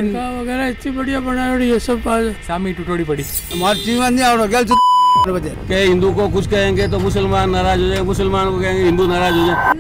लेकिन वगैरह इतनी बढ़िया बनाई ये सब सामी टूटोड़ी पड़ी। हमारी चीज नहीं आवड़ो क्या के हिंदू को कुछ कहेंगे तो मुसलमान नाराज हो जाए, मुसलमान को कहेंगे हिंदू नाराज हो जाए।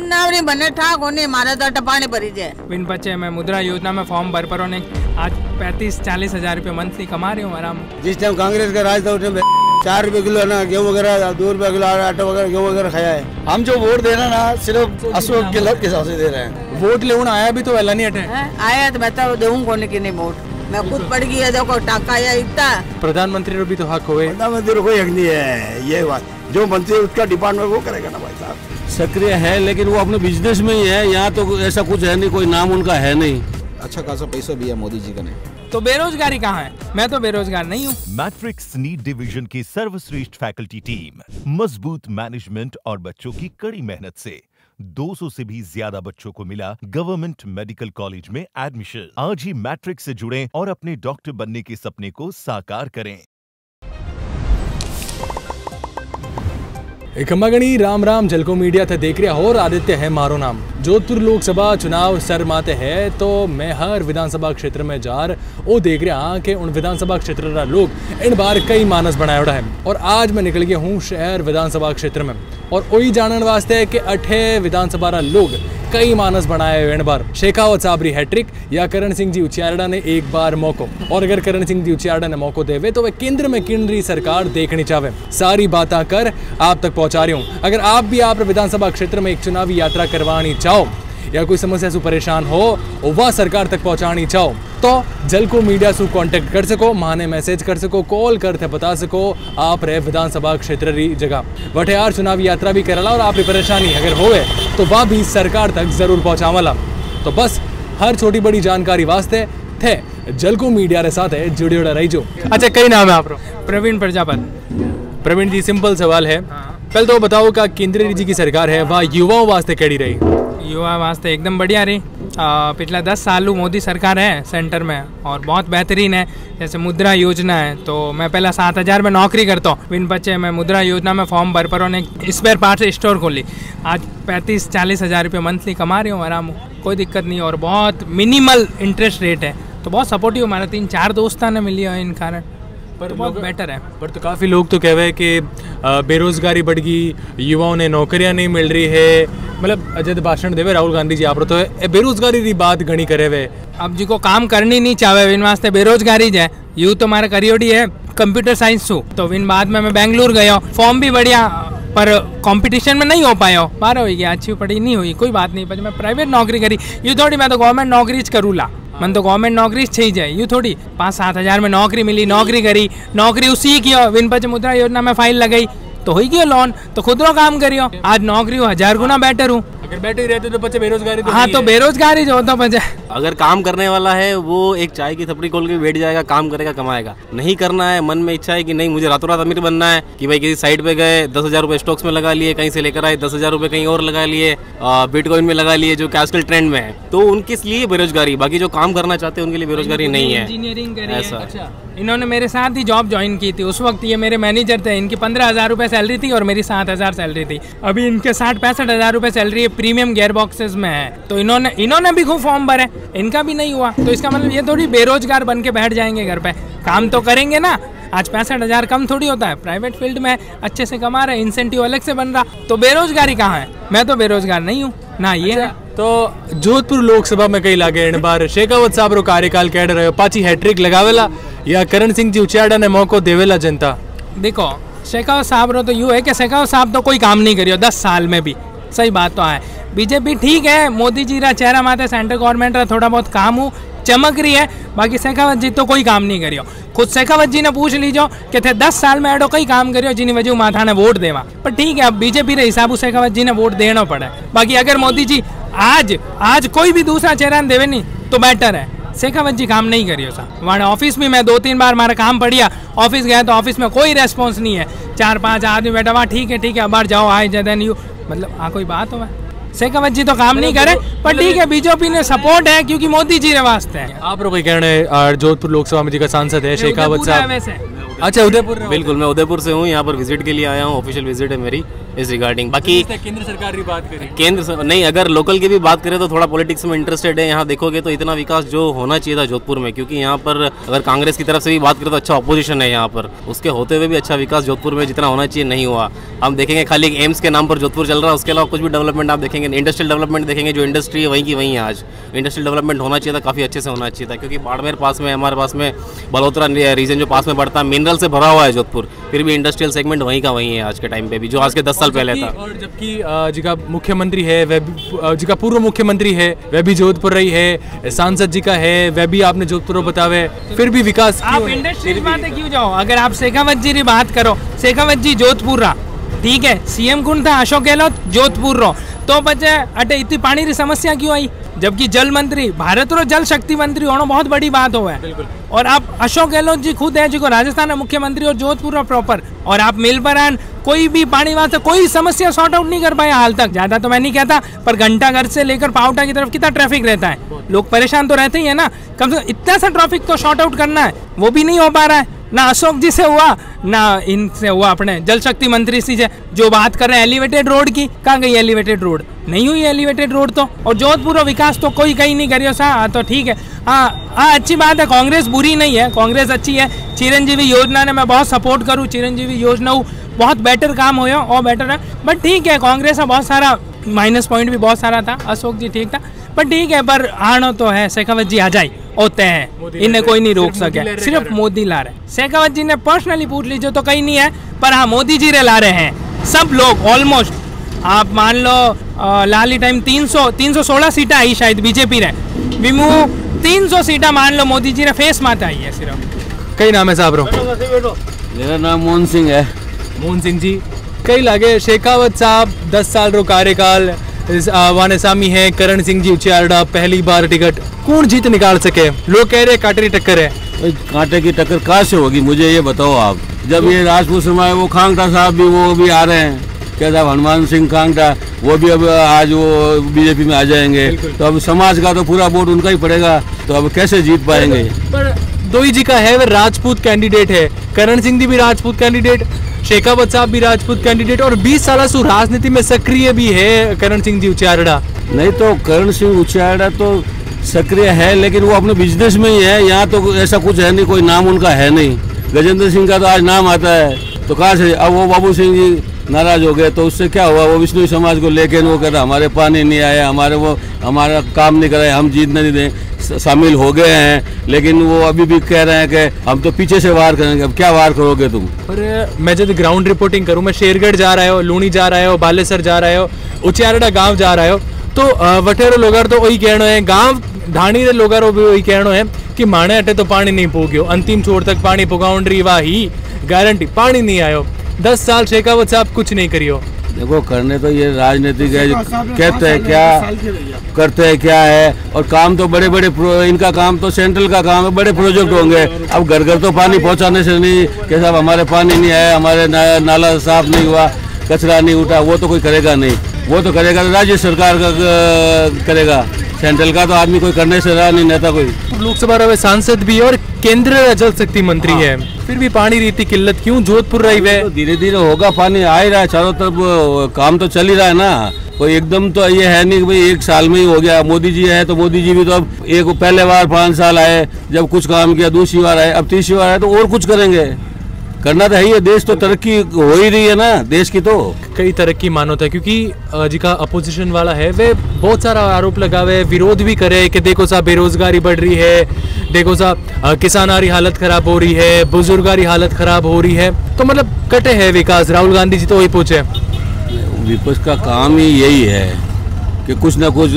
नावरी बने ठाक होने मारा तो टपाने पड़ी जाए। विन बच्चे मैं मुद्रा योजना में फॉर्म भर पर होने आज 35-40 हज़ार रुपये मंथली कमा रही हूँ आराम। जिस टाइम कांग्रेस का राज था उस टाइम 4 रुपए किलो ना गेहूँ वगैरह, 2 रुपए किलो आटा वगैरह गेहूँ वगैरह खाया है। हम जो वोट दे रहे हैं ना सिर्फ अशोक के लग के हिसाब से दे रहे हैं। वोट लेना आया भी तो वेला नहीं हटे आया तो बता दूँ कोने की नहीं वोट मैं खुद पड़ गई है। देखो टाका या इतना प्रधानमंत्री को भी तो हक हुए। प्रधानमंत्री को कोई हक नहीं है, ये बात जो मंत्री उसका डिपार्टमेंट वो करेगा ना भाई साहब। सक्रिय है लेकिन वो अपने बिजनेस में ही है, यहाँ तो ऐसा कुछ है नहीं, कोई नाम उनका है नहीं। अच्छा खासा पैसा भी है मोदी जी का नहीं। तो बेरोजगारी कहाँ है? मैं तो बेरोजगार नहीं हूँ। मैट्रिक्स नीट डिवीजन की सर्वश्रेष्ठ फैकल्टी टीम, मजबूत मैनेजमेंट और बच्चों की कड़ी मेहनत से 200 से भी ज्यादा बच्चों को मिला गवर्नमेंट मेडिकल कॉलेज में एडमिशन। आज ही मैट्रिक्स से जुड़ें और अपने डॉक्टर बनने के सपने को साकार करें। खम्मागणी राम राम जलको मीडिया थे देख रहा और आदित्य है मारो नाम। जोधपुर लोकसभा चुनाव सर माते है तो मैं हर विधानसभा क्षेत्र में जार वो देख रहा कि उन विधानसभा क्षेत्र का लोग इन बार कई मानस बनाया है। और आज मैं निकल गया हूँ शहर विधानसभा क्षेत्र में और वही जानने वास्ते कि 8 विधानसभा लोग कई मानस बनाए हुए इन बार। शेखावत साबरी हैट्रिक या करण सिंह जी उचियारड़ा ने एक बार मौको, और अगर करण सिंह जी उचियारड़ा ने मौको देवे तो वे केंद्र में केंद्रीय सरकार देखनी चाहे। सारी बातें कर आप तक पहुंचा रही हूँ। अगर आप भी आप विधानसभा क्षेत्र में एक चुनावी यात्रा करवानी चाहो या कोई समस्या से परेशान हो और वह सरकार तक पहुंचानी चाहो तो जलको मीडिया से कांटेक्ट कर सको, माने मैसेज कर सको, कॉल करते बता सको आप रहे विधानसभा क्षेत्र री जगह बटे यार चुनावी यात्रा भी करला और आप परेशानी अगर होवे तो वह भी सरकार तक जरूर पहुंचावला। तो बस हर छोटी बड़ी जानकारी वास्ते थे जलको मीडिया रे साथ जुड़े रही जो। अच्छा कई नाम है आप? प्रवीण प्रजापति। प्रवीण जी सिंपल सवाल है, पहले तो बताओ का केंद्रीय जी की सरकार है वह युवाओं वास्ते कैडी रही? युवा वास्ते एकदम बढ़िया रही। पिछला 10 साल मोदी सरकार है सेंटर में और बहुत बेहतरीन है। जैसे मुद्रा योजना है तो मैं पहला 7,000 में नौकरी करता हूँ। विन बच्चे मैं मुद्रा योजना में फॉर्म भर पर उन्हें स्पेयर पार्ट्स स्टोर खोली। आज 35-40 हज़ार रुपये मंथली कमा रही हूँ आराम, कोई दिक्कत नहीं और बहुत मिनिमल इंटरेस्ट रेट है। तो बहुत सपोर्टिव हमारे 3-4 दोस्तों ने मिली है इन कारण, पर तो बहुत बेटर है। पर तो काफ़ी लोग तो कह रहे हैं कि बेरोजगारी बढ़ गई, युवाओं ने नौकरियां नहीं मिल रही है। मतलब जब भाषण देवे राहुल गांधी जी आप तो बेरोजगारी की बात घनी करे हुए। अब जी को काम करनी नहीं चाहे विन वास्ते बेरोजगारी जाए। यू तो हमारा करियोडी है कंप्यूटर साइंस सु, तो विन बाद में मैं बेंगलुरु गया, फॉर्म भी बढ़िया पर कंपटीशन में नहीं हो पाया। 12 हुई गया, अच्छी पढ़ी नहीं हुई, कोई बात नहीं। पर मैं प्राइवेट नौकरी करी, यू थोड़ी मैं तो गवर्नमेंट नौकरी करूँला। मन तो गवर्नमेंट नौकरी चाहिए जाए, यूँ थोड़ी 5-7 हज़ार में नौकरी मिली, नौकरी करी, नौकरी उसी की हो। विन बच्चे मुद्रा योजना में फाइल लगाई तो हो गया लोन, तो खुद रो काम करियो। आज नौकरी हो 1000 गुना बेटर हूँ। अगर बैठे ही रहते तो बच्चे बेरोजगारी तो हाँ तो बेरोजगारी जो होता बच्चे। अगर काम करने वाला है वो एक चाय की थपड़ी खोल के बैठ जाएगा, काम करेगा, कमाएगा। नहीं करना है, मन में इच्छा है कि नहीं मुझे रातों रात अमीर बनना है, कि भाई किसी साइड पे गए 10,000 रुपये स्टॉक्स में लगा लिए, कहीं से लेकर आए 10,000 रुपये कहीं और लगा लिए, बिटकॉइन में लगा लिए जो कि आजकल ट्रेंड में है, तो उनके लिए बेरोजगारी। बाकी जो काम करना चाहते हैं उनके लिए बेरोजगारी नहीं है। इंजीनियरिंग करी ऐसा। अच्छा, इन्होंने मेरे साथ ही जॉब ज्वाइन की थी। उस वक्त ये मेरे मैनेजर थे, इनकी 15,000 रुपये सैलरी थी और मेरी 7,000 सैलरी थी। अभी इनके 60-65 हज़ार रुपये सैलरी है, प्रीमियम गियर बॉक्सेस में है। तो इन्होंने भी खूब फॉर्म भरे, इनका भी नहीं हुआ। तो इसका मतलब ये थोड़ी बेरोजगार बन के बैठ जाएंगे घर पे, काम तो करेंगे ना। आज 65 हज़ार कम थोड़ी होता है, प्राइवेट फील्ड में अच्छे से कमा रहे, इंसेंटिव अलग से बन रहा। तो बेरोजगारी कहाँ है? मैं तो बेरोजगार नहीं हूँ ना। ये है तो जोधपुर लोकसभा में कई लागे इन बार शेखावत साहब रो कार्यकाल कह रहे हो, पाची हैट्रिक लगावेला या करण सिंह जी उचियारड़ा ने मौको देवेला जनता? देखो शेखावत साहब रो तो यूँ है कि शेखावत साहब तो कोई काम नहीं करियो 10 साल में भी, सही बात तो है। बीजेपी ठीक है, मोदी जी रा चेहरा माथे, सेंट्रल गवर्नमेंट रा थोड़ा बहुत काम हो चमक रही है, बाकी शेखावत जी तो कोई काम नहीं करियो। खुद शेखावत जी ने पूछ लीजो कि थे 10 साल में एडो कई काम करियो जिन वजह माथा ने वोट देवा। पर ठीक है, अब बीजेपी रे हिसाब से शेखावत जी ने वोट देना पड़े। बाकी अगर मोदी जी आज कोई भी दूसरा चेहरा देवे नहीं तो बेटर है। शेखावत जी काम नहीं करियो सा। वहाँ ऑफिस में मैं 2-3 बार हमारा काम पड़िया, ऑफिस गया तो ऑफिस में कोई रेस्पॉन्स नहीं है। 4-5 आदमी बैठा वहाँ, ठीक है अब बार जाओ आए जदन यू, मतलब हाँ कोई बात हो। शेखावत जी तो काम नहीं करे, पर ठीक है बीजेपी ने सपोर्ट है क्योंकि मोदी जी रे वास्ते है। आप लोग कहने जोधपुर लोकसभा में जी का सांसद है शेखावत साहब। अच्छा उदयपुर? बिल्कुल, मैं उदयपुर से हूँ, यहाँ पर विजिट के लिए आया हूँ, ऑफिशियल विजिट है मेरी। इस रिगार्डिंग। बाकी केंद्र सरकार की बात करें, नहीं, अगर लोकल की भी बात करें तो थोड़ा पॉलिटिक्स में इंटरेस्टेड है। यहाँ देखोगे तो इतना विकास जो होना चाहिए था जोधपुर में, क्योंकि यहाँ पर अगर कांग्रेस की तरफ से भी बात करें तो अच्छा अपोजिशन है यहाँ पर, उसके होते हुए भी अच्छा विकास जोधपुर में जितना होना चाहिए नहीं हुआ। हम देखेंगे खाली एक एम्स के नाम पर जोधपुर चल रहा है, उसके अलावा कुछ भी डेवलपमेंट आप देखेंगे, इंडस्ट्रियल डेवलपमेंट देखेंगे, जो इंडस्ट्री है वहीं की वहीं है। आज इंडस्ट्रियल डेवलपमेंट होना चाहिए था, काफ़ी अच्छे से होना चाहिए था, क्योंकि बाड़मेर पास में, हमारे पास में बलोत्रा रीजन जो पास में पड़ता है, मिनरल से भरा हुआ है जोधपुर, फिर भी इंडस्ट्रियल सेगमेंट वहीं का वहीं है आज के टाइम पे भी, जो आज के 10 साल पहले था। और जबकि जिका मुख्यमंत्री है वह जिका पूर्व मुख्यमंत्री है वह भी जोधपुर रही है, सांसद जी का है वह भी आपने जोधपुर बतावे, फिर भी विकास आप इंडस्ट्री की बातें क्यों जाओ? अगर आप शेखावत जी की बात करो, शेखावत जी जोधपुर रहा, ठीक है, सीएम कौन था? अशोक गहलोत, जोधपुर रो, तो बचे अटे इतनी पानी की समस्या क्यों आई? जबकि जल मंत्री, भारत रो जल शक्ति मंत्री होना बहुत बड़ी बात हो है। और आप अशोक गहलोत जी खुद है जो राजस्थान है मुख्यमंत्री और जोधपुर प्रॉपर, और आप मिल पर कोई भी पानी वास्ते कोई समस्या सॉर्ट आउट नहीं कर पाया हाल तक। ज्यादा तो मैं नहीं कहता, पर घंटाघर से लेकर पावटा की तरफ कितना ट्रैफिक रहता है, लोग परेशान तो रहते ही है ना। कम से कम इतना सा ट्रैफिक तो सॉर्ट आउट करना है, वो भी नहीं हो पा रहा है। ना अशोक जी से हुआ, ना इनसे हुआ, अपने जल शक्ति मंत्री से जो बात कर रहे हैं एलिवेटेड रोड की, कहाँ गई एलिवेटेड रोड? नहीं हुई एलिवेटेड रोड तो। और जोधपुर विकास तो कोई कहीं नहीं करियो सा, तो ठीक है। हाँ, अच्छी बात है, कांग्रेस बुरी नहीं है, कांग्रेस अच्छी है। चिरंजीवी योजना ने मैं बहुत सपोर्ट करूँ, चिरंजीवी योजना बहुत बेटर काम हो और बेटर है, बट ठीक है, कांग्रेस का बहुत सारा माइनस पॉइंट भी बहुत सारा था। अशोक जी ठीक था, पर ठीक है, पर आना तो है, शेखावत जी आ जाए होते हैं, इन्हें कोई नहीं रोक सके, सिर्फ मोदी ला रहे। शेखावत जी ने पर्सनली पूछ लीजिए तो कहीं नहीं है, पर हाँ मोदी जी रे ला रहे हैं सब लोग ऑलमोस्ट। आप मान लो लाली टाइम 316 सीटा आई शायद बीजेपी रे, विमू 300 सीटा मान लो मोदी जी रे फेस माता आई है सिर्फ। कई नाम है साहब रो? मेरा नाम मोहन सिंह है। मोहन सिंह जी, कई लागे शेखावत साहब 10 साल रो कार्यकाल वाने सामी है, करण सिंह जी उचियारडा पहली बार टिकट, कौन जीत निकाल सके? लोग कह रहे कांटे की टक्कर है। कांटे की टक्कर कहाँ से होगी, मुझे ये बताओ आप। जब ये राजपूत समाज, वो खांगटा साहब भी वो भी आ रहे हैं, क्या साहब हनुमान सिंह खांगटा, वो भी अब आज वो बीजेपी में आ जाएंगे, तो अब समाज का तो पूरा वोट उनका ही पड़ेगा, तो अब कैसे जीत पाएंगे? पर दोई जी का है, वह राजपूत कैंडिडेट है, करण सिंह जी भी राजपूत कैंडिडेट, शेखावत साहब भी राजपूत कैंडिडेट, और 20 साल से राजनीति में सक्रिय भी है करण सिंह जी उचियारडा। नहीं तो करण सिंह उचियारडा तो सक्रिय है, लेकिन वो अपने बिजनेस में ही है, यहाँ तो ऐसा कुछ है नहीं, कोई नाम उनका है नहीं। गजेंद्र सिंह का तो आज नाम आता है, तो कहाँ से? अब वो बाबू सिंह जी नाराज हो गए, तो उससे क्या हुआ? वो विष्णु समाज को लेकर वो कहता हमारे पानी नहीं आया, हमारा काम नहीं कराए, हम जीतने नहीं दें। शामिल हो गए हैं, लेकिन वो अभी भी कह रहे हैं कि हम तो पीछे से वार करेंगे। अब क्या वार करोगे तुम? पर मैं जब ग्राउंड रिपोर्टिंग करूँ, मैं शेरगढ़ जा रहा हो, लूणी जा रहा हो, बालेसर जा रहे हो, उचियारडा गांव जा रहे हो, तो वठेरो लोगार तो वही कहना है, गांव ढाणी रे लोगारो भी वही कहना है कि माणे अटे तो पानी नहीं पुग्यो, अंतिम छोर तक पानी पुगाउंड्री वाही गारंटी, पानी नहीं आयो। 10 साल शेखावत साहब कुछ नहीं करियो। देखो, करने तो ये राजनीतिक है, कहते हैं क्या करते हैं क्या है, और काम तो बड़े बड़े इनका काम तो सेंट्रल का काम है, बड़े प्रोजेक्ट होंगे। अब घर घर तो पानी पहुंचाने से नहीं कि साहब हमारे पानी नहीं आया, हमारे नाला साफ नहीं हुआ, कचरा नहीं उठा, वो तो कोई करेगा नहीं। वो तो करेगा तो राज्य सरकार का करेगा, सेंट्रल का तो आदमी कोई करने से रहा नहीं, नेता कोई। लोकसभा में सांसद भी और केंद्रीय जल शक्ति मंत्री है, फिर भी पानी रीति किल्लत क्यों जोधपुर रही है? तो धीरे धीरे होगा, पानी आ ही रहा है चारों तरफ, काम तो चल ही रहा है ना। कोई एकदम तो ये है नहीं कि भाई 1 साल में ही हो गया। मोदी जी है तो मोदी जी भी तो अब पहले बार 5 साल आए, जब कुछ काम किया, दूसरी बार आए, अब तीसरी बार आए, तो और कुछ करेंगे। करना तो है ही, देश तो तरक्की हो ही रही है ना, देश की तो कई तरक्की मानो था, क्योंकि जिका अपोजिशन वाला है वे बहुत सारा आरोप लगावे, विरोध भी करे कि देखो सा बेरोजगारी बढ़ रही है, देखो सा किसानारी हालत खराब हो रही है, बुजुर्गारी हालत खराब हो रही है, तो मतलब कटे है विकास। राहुल गांधी जी तो वही पूछे, विपक्ष का काम ही यही है कि कुछ ना कुछ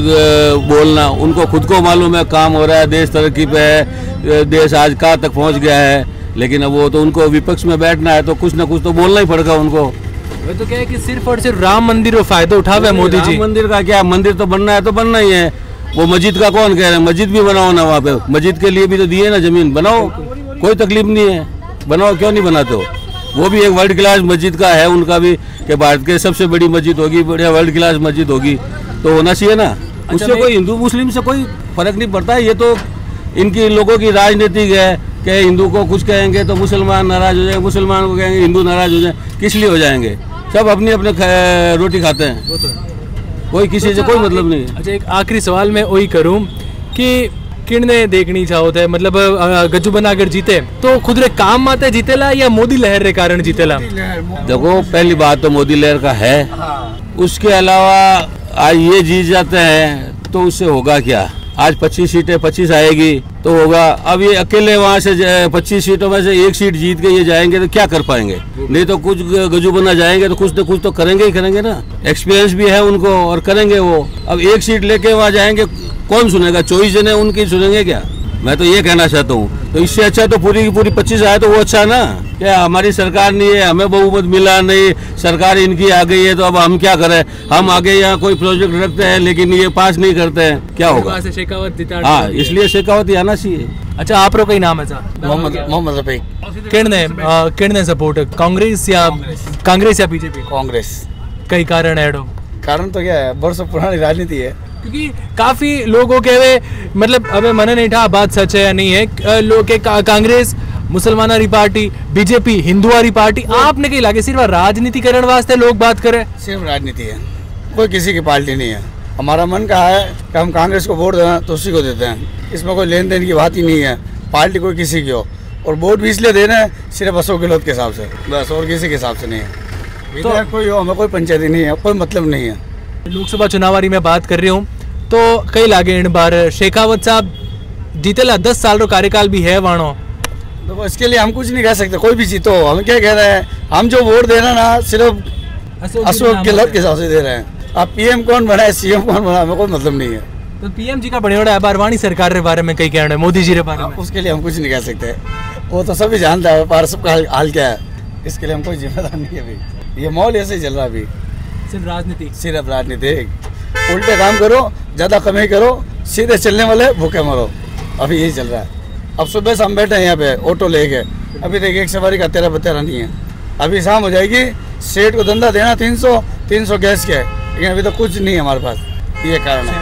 बोलना। उनको खुद को मालूम है काम हो रहा है, देश तरक्की पे है, देश आज कहाँ तक पहुँच गया है, लेकिन अब वो तो उनको विपक्ष में बैठना है, तो कुछ ना कुछ तो बोलना ही पड़ेगा उनको। वो तो क्या है कि सिर्फ और सिर्फ राम मंदिर को फायदा उठावे मोदी जी। मंदिर का क्या, मंदिर तो बनना है तो बनना ही है। वो मस्जिद का कौन कह रहे हैं? मस्जिद भी बनाओ ना, वहाँ पे मस्जिद के लिए भी तो दिए ना जमीन, बनाओ, कोई तकलीफ नहीं है, बनाओ, क्यों नहीं बनाते हो? वो भी एक वर्ल्ड क्लास मस्जिद का है उनका भी, कि भारत के सबसे बड़ी मस्जिद होगी, बढ़िया वर्ल्ड क्लास मस्जिद होगी, तो होना चाहिए ना। उससे कोई हिंदू मुस्लिम से कोई फर्क नहीं पड़ता है। ये तो इनकी लोगों की राजनीतिक है कि हिंदू को कुछ कहेंगे तो मुसलमान नाराज हो जाएंगे, मुसलमान को कहेंगे हिंदू नाराज हो जाए। किस लिए हो जाएंगे? सब अपनी अपने रोटी खाते हैं, वो तो है। कोई किसी से कोई मतलब नहीं है। अच्छा, एक आखिरी सवाल मैं वही करूं कि किन्ने देखनी चाहोते मतलब गज्जू बना अगर जीते तो खुद रे काम आते जीतेला या मोदी लहर रे कारण जीतेला? देखो पहली बात तो मोदी लहर का है, उसके अलावा आज ये जीत जाते हैं तो उससे होगा क्या? आज 25 सीटें 25 आएगी तो होगा। अब ये अकेले वहाँ से 25 सीटों में से एक सीट जीत के ये जाएंगे तो क्या कर पाएंगे? नहीं तो कुछ गजू बना जाएंगे तो कुछ न कुछ तो करेंगे ही करेंगे ना। एक्सपीरियंस भी है उनको और करेंगे वो। अब एक सीट लेके वहाँ जाएंगे, कौन सुनेगा? 24 जने उनकी सुनेंगे क्या? मैं तो ये कहना चाहता हूँ। तो इससे अच्छा तो पूरी की पूरी 25 आए तो वो अच्छा ना। क्या हमारी सरकार नहीं है, हमें बहुमत मिला नहीं, सरकार इनकी आ गई है तो अब हम क्या करें? हम आगे यहाँ कोई प्रोजेक्ट रखते हैं लेकिन ये पास नहीं करते हैं, क्या होगा? हाँ, इसलिए शेखावत आना चाहिए। अच्छा, आप कई नाम है साहब? मोहम्मद रफीक। किड़ने सपोर्ट कांग्रेस या बीजेपी? कांग्रेस। कई कारण है? कारण तो क्या है, बरसों पुरानी राजनीति है। क्योंकि काफी लोगों के वे मतलब अबे मन नहीं था बात सच है या नहीं है। लोग के कांग्रेस मुसलमाना री पार्टी, बीजेपी हिंदुआ री पार्टी, आपने कहीं लागे सिर्फ राजनीति करने वास्ते लोग बात करे? सिर्फ राजनीति है, कोई किसी की पार्टी नहीं है। हमारा मन का है कि हम कांग्रेस को वोट देना तो उसी को देते हैं। इसमें कोई लेन देन की बात ही नहीं है, पार्टी कोई किसी की हो। और वोट भी इसलिए देना है सिर्फ अशोक गहलोत के हिसाब से, बस, और किसी के हिसाब से नहीं है। तो कोई हो, हमें कोई पंचायती नहीं है, कोई मतलब नहीं है। लोकसभा चुनावारी में बात कर रही हूँ तो कई लागे इन बार शेखावत साहब जीतेला 10 साल रो कार्यकाल भी है वाणो। देखो इसके लिए हम कुछ नहीं कह सकते, कोई भी जीतो। हम क्या कह रहे हैं, हम जो वोट दे रहे हैं ना सिर्फ अशोक गहलोत के हिसाब से दे रहे हैं। अब पीएम कौन बना है, सीएम कौन बना है, हमें कोई मतलब नहीं है। तो पीएम जी का बड़े बड़ा बार वाणी सरकार के बारे में कई कहना है, मोदी जी के बारे में? उसके लिए हम कुछ नहीं कह सकते, वो तो सभी जानता है पर सबका हाल क्या है। इसके लिए हम कोई जिम्मेदार नहीं है अभी। ये माहौल ऐसे ही चल रहा है अभी, सिर्फ राजनीति। उल्टे काम करो, ज्यादा कमाई करो, सीधे चलने वाले भूखे मरो। अभी यही चल रहा है। अब सुबह से हम बैठे हैं यहाँ पे ऑटो लेके, अभी देखिए एक सवारी का 13-12 नहीं है। अभी शाम हो जाएगी, सेठ को धंधा देना 300 गैस के, लेकिन अभी तो कुछ नहीं है हमारे पास। ये कारण है।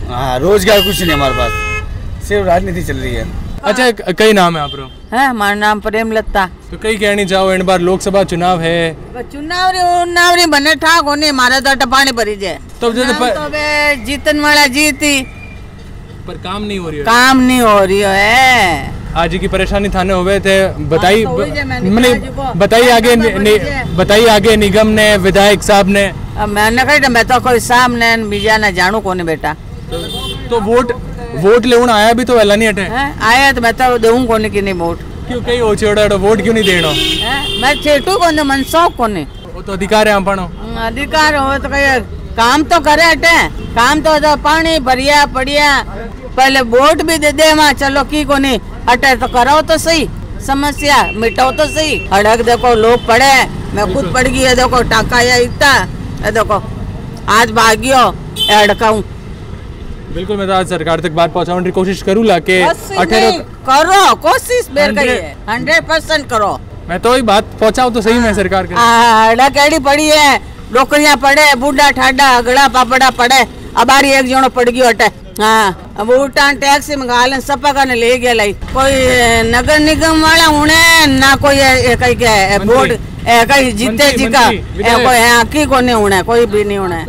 हाँ, रोजगार कुछ नहीं हमारे पास, सिर्फ राजनीति चल रही है। अच्छा, कई नाम है आप? हमारा नाम प्रेमलता। तो कई कहनी चाहो इन बार लोकसभा चुनाव है? चुनाव बने ठाक होने मारा तो टपाने भरी जाए तो जीतन वाला जीती, पर काम नहीं हो रही है। काम नहीं हो रही है। आज की परेशानी थाने हुए थे, बताइए आगे निगम ने, विधायक साहब ने। मैंने कही मैं तो कोई सामने बीजा न जानू कोने बेटा। तो वोट लेना आया भी तो वेला नहीं हटे? आया तो मैं तो देऊँ कोने की नहीं वोट। क्यों कई हो छोड़ा वोट क्यों नहीं देना? मैं छेटू कोने मन शौक कोने। वो तो अधिकार है अपन। अधिकार हो तो कहीं काम तो करे हटे, काम तो पानी बढ़िया बढ़िया, पहले वोट भी दे दे वहाँ, चलो की कोनी हटे तो करो तो सही, समस्या मिटाओ तो सही। अड़क देखो लोग पढ़े, मैं खुद पढ़ गई है, देखो टाका या इतना, देखो आज भागियो अड़काऊ। बिल्कुल, मैं तो आज सरकार तक बात पहुंचाने की कोशिश करूँगा कि 18 करो, कोशिश 100% करो। मैं तो ही बात पहुंचाऊं तो सही में सरकार के। अड़केड़ी पड़ी है, नौकरियां पड़े, बूढ़ा ठाडा अगड़ा पापड़ा पड़े, अबारी एक जनो पड़ गयो हटे। हाँ, अब उल्टा टैक्सी में गालन सपा का ले गया लाई। कोई नगर निगम वाला उन्हें ना कोई कहीं क्या बोर्ड कहीं जीते जी का कोई आकी को नहीं होना, कोई भी नहीं होना,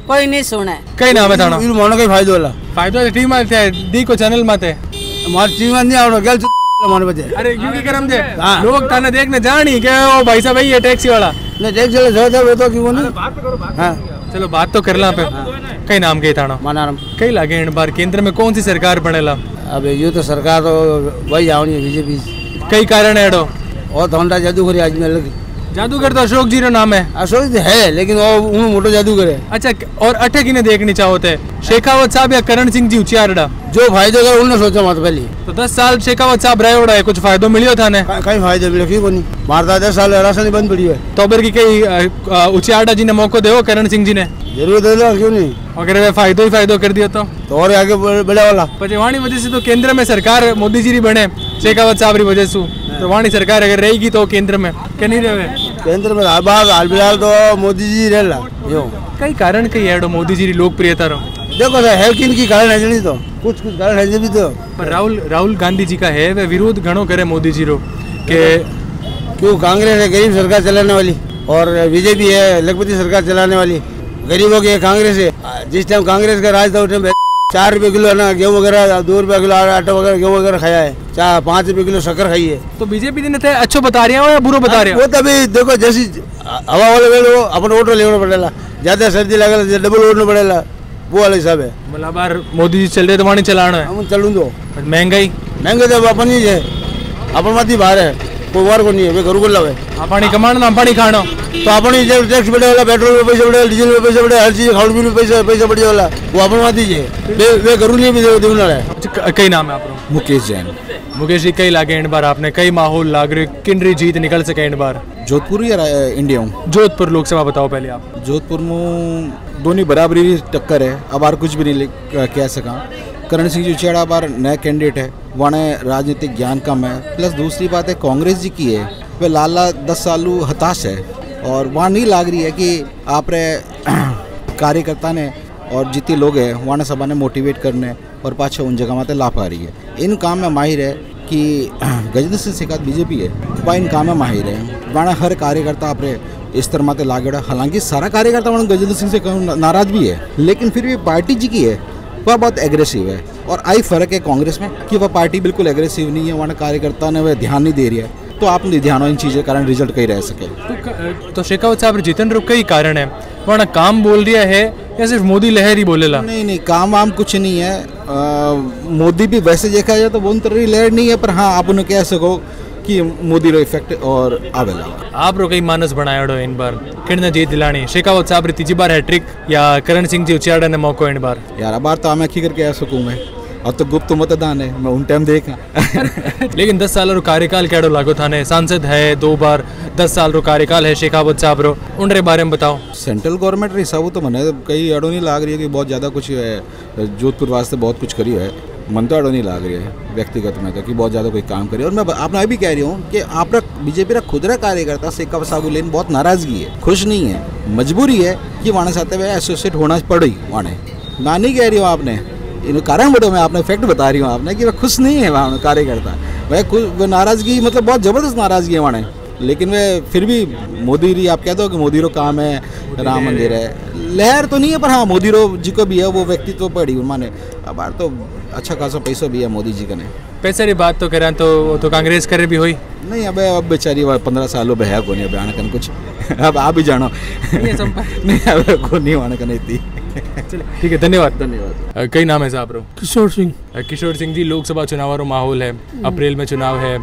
कोई नहीं सुने। कई नाम है थाना? मोनो कई फायदो टीम आते दी को चैनल माते हमारी टीम नहीं आवड़ो गेल माने बजे। अरे क्यों की करम दे लोग थाने देखने जानी के ओ भाई साहब ये टैक्सी वाला नहीं टैक्सी वाला जो तो क्यों नहीं। हां चलो बात तो करला पे। कई नाम के थाना? मानारम। कई लागे इन बार केंद्र में कौन सी सरकार बनेला? अब ये तो सरकार तो वही आवनी है बीजेपी। कई कारण है एडो? और धोंडा जादूगर आज में लग जादूगर तो अशोक जी रो नाम है। अशोक है लेकिन वो मोटो जादूगर है। अच्छा, और अठे किने देखनी चाहोते शेखावत साहब या करण सिंह जी उचियारड़ा? जो फायदे कर उन्होंने सोचा मत पहले। तो 10 साल शेखावत साहब रहे उड़ा है, कुछ फायदो मिलियो था ने? कहीं फायदे मिले क्यों नहीं, मारता 10 साल राशन बंद पड़ी है। तो अबर की कई उचियारड़ा जी ने मौको दे करण सिंह जी ने? जरूर दे दो, क्यों नहीं। अगर वे फायदो ही फायदो कर दिया तो और आगे बढ़े वाला वाणी वजह से तो केंद्र में सरकार मोदी जी बने शेखावत साहब री वजह से। तो वाणी सरकार अगर रहेगी तो केंद्र में क्या नहीं रहे? केंद्र में हाल फिलहाल तो मोदी जी रह कई कारण कई है मोदी जी लोकप्रियता रो? देखो है किन की कारण है नहीं तो कुछ कारण है भी तो। पर राहुल गांधी जी का है वे विरोध घणो करे मोदी जी रो के क्यों कांग्रेस है गरीब सरकार चलाने वाली। और बीजेपी है लखपति सरकार चलाने वाली, गरीबों की कांग्रेस है। जिस टाइम कांग्रेस का राज था उस टाइम 4 रुपये किलो है ना गेहूँ वगैरह, 2 रुपये किलो आटा वगैरह गेहूँ वगैरह खाया है, 5 रुपये किलो शक्कर खाई है। तो बीजेपी ने अच्छो बता रहे हो या बुरो बता रहे हो? वो तभी देखो जैसी हवा वाले वेले वो अपन ऑटो लेना पड़ेगा, ज्यादा सर्दी लगे डबल ओढ़ना पड़ेगा, वो वाला हिसाब है। मतलब बार मोदी जी चल रहे तो वहाँ चलाना है, हम चलूँ तो महंगाई तो अपन ही है, अपन मत ही बाहर है, कोई बार को नहीं है, वे घर को लवे पानी कमाना ना पानी खाना, तो अपन ही टैक्स बढ़े वाला, पेट्रोल में पैसा बढ़े, डीजल में पैसा बढ़े, हर चीज खाने पीने में पैसा बढ़े वाला, वो अपन मत ही है, वे घर नहीं भी देना है। कई नाम है आप? मुकेश जैन। मुकेश जी कई लागे इन बार आपने कई माहौल लाग रहे, किनरी जीत निकल सके इन बार? जोधपुर या इंडिया हूँ? जोधपुर लोकसभा बताओ पहले आप। जोधपुर में दोनों बराबरी टक्कर है, अब बार कुछ भी नहीं कह सका। करण सिंह जुचेड़ा बार नया कैंडिडेट है, वहाँ राजनीतिक ज्ञान कम है, प्लस दूसरी बात है कांग्रेस जी की है, वह लाला 10 सालू हताश है और वहाँ नहीं लाग रही है कि आप कार्यकर्ता ने और जितने लोग हैं वहाँ सभा ने मोटिवेट करने और पाछे उन जगह माते ला पा रही है। इन काम में माहिर है कि गजेंद्र सिंह शेखावत बीजेपी है, वह इन काम में माहिर है, वहाँ हर कार्यकर्ता अपने इस तरह माते लागेड़ा। हालांकि सारा कार्यकर्ता वहाँ गजेंद्र सिंह से नाराज भी है, लेकिन फिर भी पार्टी जी की है वह बहुत एग्रेसिव है। और आई फर्क है कांग्रेस में कि वह पार्टी बिल्कुल एग्रेसिव नहीं है, वहाँ कार्यकर्ता ने वह ध्यान नहीं दे रही है, तो आप नहीं ध्यान हो इन चीज़ों के कारण रिजल्ट कहीं रह सके। तो शेखावत साहब जीतन रुक कई कारण है, वहाँ काम बोल दिया है या सिर्फ मोदी लहर ही बोलेला? नहीं काम वाम कुछ नहीं है। मोदी भी वैसे देखा जाए तो बहुत तरह लहर नहीं है, पर हाँ आप उन्हें कह सको कि मोदी रो इफेक्ट और आवेला। आप रो कई मानस बनाया इन बार किन जीत दिलानी? शेखावत साहब री तीजी बार हैट्रिक या करण सिंह जी उचियाड़ा ने मौको इन बार? यार अब बार तो मैं की करके आ सकूँ मैं, अब तो गुप्त मतदान है, मैं उन टाइम देखा। लेकिन 10 साल रो कार्यकाल केड़ो लागो थाने? सांसद है 2 बार, 10 साल रो कार्यकाल है शेखावत साहब रो, उन रे बारे में बताओ। सेंट्रल गवर्नमेंट रे हिसाब तो मने कई अड़ो नहीं लाग रही है कि बहुत ज़्यादा कुछ है, जोधपुर वास्ते बहुत कुछ करी है, मन तो अड़ो नहीं लाग रही है व्यक्तिगत में तो कि बहुत ज़्यादा कोई काम करे। और मैं आपने अभी कह रही हूँ कि आप बीजेपी का खुद कार्यकर्ता शेखावत साहब लेन बहुत नाराजगी है, खुश नहीं है, मजबूरी है कि वहाँ साथ में एसोसिएट होना पड़ी। वहाँ ना नहीं कह रही हूँ आपने, इन कारण बटो मैं आपने फैक्ट बता रही हूँ आपने कि वह खुश नहीं है वहाँ कार्यकर्ता, वह नाराजगी मतलब बहुत ज़बरदस्त नाराजगी है वहाँ। लेकिन वे फिर भी मोदी री आप कह दो कि मोदी रो काम है, राम मंदिर है, लहर तो नहीं है, पर हाँ मोदी रो जी को भी है वो व्यक्तित्व तो पड़ी माने। अब तो अच्छा खासा पैसा भी है मोदी जी का ने। पैसे की बात तो करें तो कांग्रेस करे भी हुई नहीं, अब बेचारी 15 सालों में है को नहीं अब कन कुछ, अब आप भी जानो नहीं अब को नहीं आने कन इतनी। ठीक है, धन्यवाद। कई नाम है साहब रो? किशोर सिंह। किशोर सिंह जी, लोकसभा चुनाव रो माहौल है, अप्रैल में चुनाव है,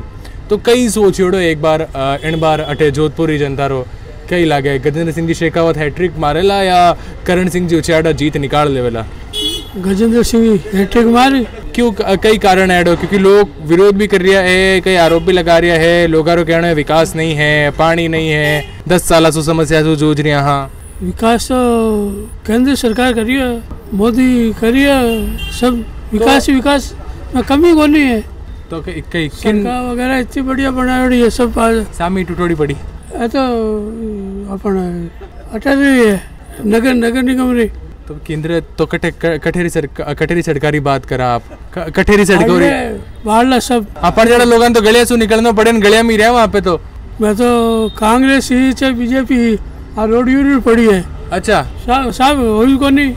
तो कई सोचियोड़ो एक बार इन बार अटे जोधपुर ही जनता रो कई लागे गजेंद्र सिंह जी शेखावत हैट्रिक मारेला या करण सिंह जी उचियाड़ा जीत निकाल लेवेला? गजेंद्र सिंह हैट्रिक मारे। क्यों? कई कारण है, क्योंकि लोग विरोध भी कर रहा है, कई आरोप भी लगा रहा है, लोगों को कहना है विकास नहीं है, पानी नहीं है, 10 साल से समस्या से जूझ रही है। विकास तो केंद्र सरकार करी है, मोदी करी है, सब विकास ही विकास में कमी को नहीं है। तो कई सरकार वगैरह इतनी बढ़िया बनाई है, सब सामी टुटोड़ी पड़ी है तो अपन अटल रही है नगर निगम रही। तो केंद्र तो कठेरी सरकारी बात करा आप, कठेरी सड़क हो रही बाहर सब अपन जरा लोगों तो गलिया से निकलना पड़े, गलिया में रहे वहाँ पे। तो मैं तो कांग्रेस ही चाहे बीजेपी ही रोड यूनियन पड़ी है। अच्छा साहब हुई को नहीं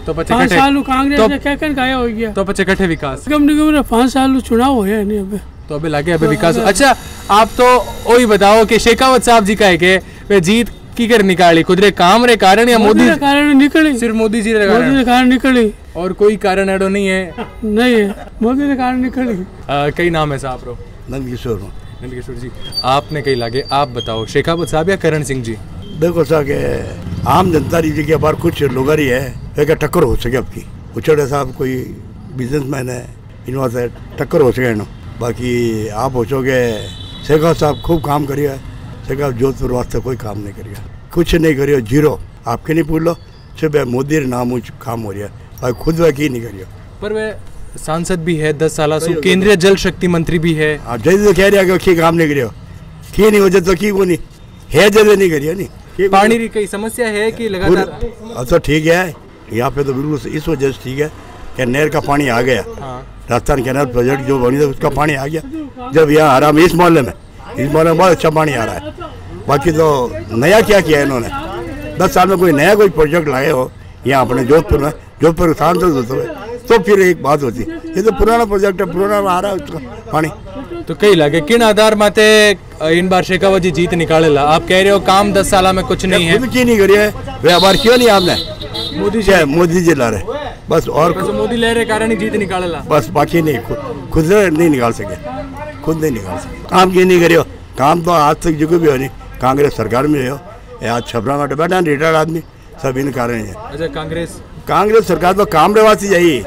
तो 5 साल कांग्रेस ने क्या गाया हो गया, तो पचे कठे विकास निगम 5 साल चुनाव हो नहीं अबे, तो अबे लगे अबे विकास। अच्छा आप तो वही बताओ कि शेखावत साहब जी का है कि वे जीत की कर निकाली खुदरे काम रे कारण या मोदी के कारण निकली? सिर्फ मोदी जी के कारण निकली और कोई कारण एडो नहीं है? नहीं है, मोदी के कारण निकली। कई नाम है साहब रो? नंदकिशोर जी, आपने कई लागे, आप बताओ शेखावत साहब या करण सिंह जी? देखो सा के आम जनता री जगह बार कुछ लोग ही है एक टक्कर हो सके आपकी, उचेड़ा साहब कोई बिजनेसमैन है, इन से टक्कर हो सके ना। बाकी आप पूछोगे शेखावत साहब खूब काम करिए, शेखावत जोधपुर वास्ते कोई काम नहीं करिए, कुछ नहीं करियो, जीरो। आपके नहीं पूछ लो, सिर्फ मोदी नाम काम हो रहा है, भाई खुद वह की नहीं करियो। पर वे सांसद भी है 10 साल से, केंद्रीय जल शक्ति मंत्री भी है। जैसे कह रहा कि काम नहीं करियो, की नहीं हो जाए तो की को नहीं है, जैसे नहीं करिए नहीं। पानी की कई समस्या है कि लगातार? अच्छा ठीक है, यहाँ पे तो बिल्कुल इस वजह से ठीक है कि नहर का पानी आ गया। राजस्थान कैनाल प्रोजेक्ट जो बनी था उसका पानी आ गया, जब यहाँ आ रहा इस मोहल्ले में बहुत अच्छा पानी आ रहा है। बाकी तो नया क्या किया है इन्होंने? 10 साल में कोई नया कोई प्रोजेक्ट लाए हो यहाँ अपने जोधपुर में, जोधपुर सांसद होते हुए, तो फिर एक बात होती। ये तो पुराना प्रोजेक्ट है, पुराना आ रहा है उसका पानी। तो कई लगे किन आधार माते इन बार शेखावत जी जीत निकालेला? आप कह रहे हो काम 10 साल में कुछ नहीं है, की नहीं करी है वे बार क्यों नहीं आपने? मोदी जी ला रहे बस, और मोदी ले रहे कारण ही जीत निकालेला बस, बाकी नहीं, खुद से नहीं निकाल सके, खुद नहीं निकाल सके। काम क्यों नहीं करियो? काम तो आज तक जो भी हो नहीं, कांग्रेस सरकार में हो, आज छपरा में बैठा रिटायर्ड आदमी, सब इन कारण है। अच्छा, कांग्रेस सरकार तो काम रहवासी जाइए,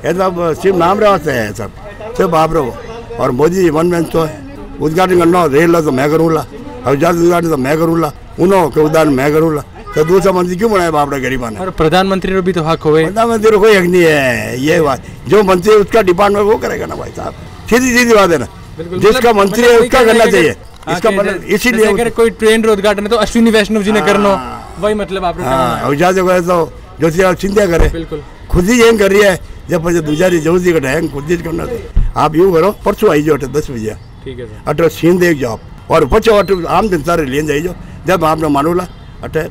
ये सब सिर्फ नाम रहवासे है, सब आप रहो। और मोदी जी वन मैन तो है, उद्घाटन करना रेल तो मैं करूँगा, उद्घाटन तो मैं करूँगा, उन्होंने के उद्घाटन मैं करूँगा, तो दूसरा मंत्री क्यों बनाया बाप रे गरीबा ने? और प्रधानमंत्री भी तो हक हुए। प्रधानमंत्री को कोई हक नहीं है, ये बात जो मंत्री उसका डिपार्टमेंट वो करेगा ना भाई साहब, सीधी सीधी बात है ना, जिसका मंत्री है उसका करना चाहिए। इसका मतलब इसीलिए अगर कोई ट्रेन उद्घाटन है तो अश्विनी वैष्णव जी ने करना, वही मतलब आप तो ज्योतिरादित्य सिंधिया करे, खुद ही यही कर रही है। जब दूसरी जरूरत का टाइम खुद ही करना था। आप यूँ करो, परसों आई जो 10 बजे, ठीक है, अटे सीन देख जाओ और पचो आम जनता ले जाइए। जब आपने मानूला अटे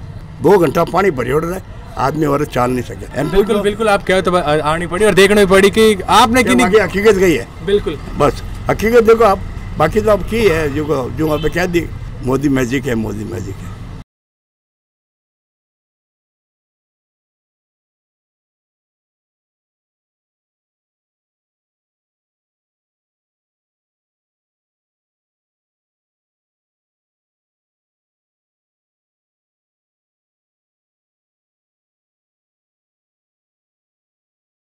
2 घंटा पानी भरी उड़ रहा है, आदमी और चाल नहीं सके। बिल्कुल बिल्कुल, आप कहो तो आनी पड़ी और देखनी पड़ी कि आपने की नहीं, हकीकत गई है। बिल्कुल, बस हकीकत देखो आप, बाकी तो अब की है जो आप कह दी, मोदी मैजिक है, मोदी मैजिक है।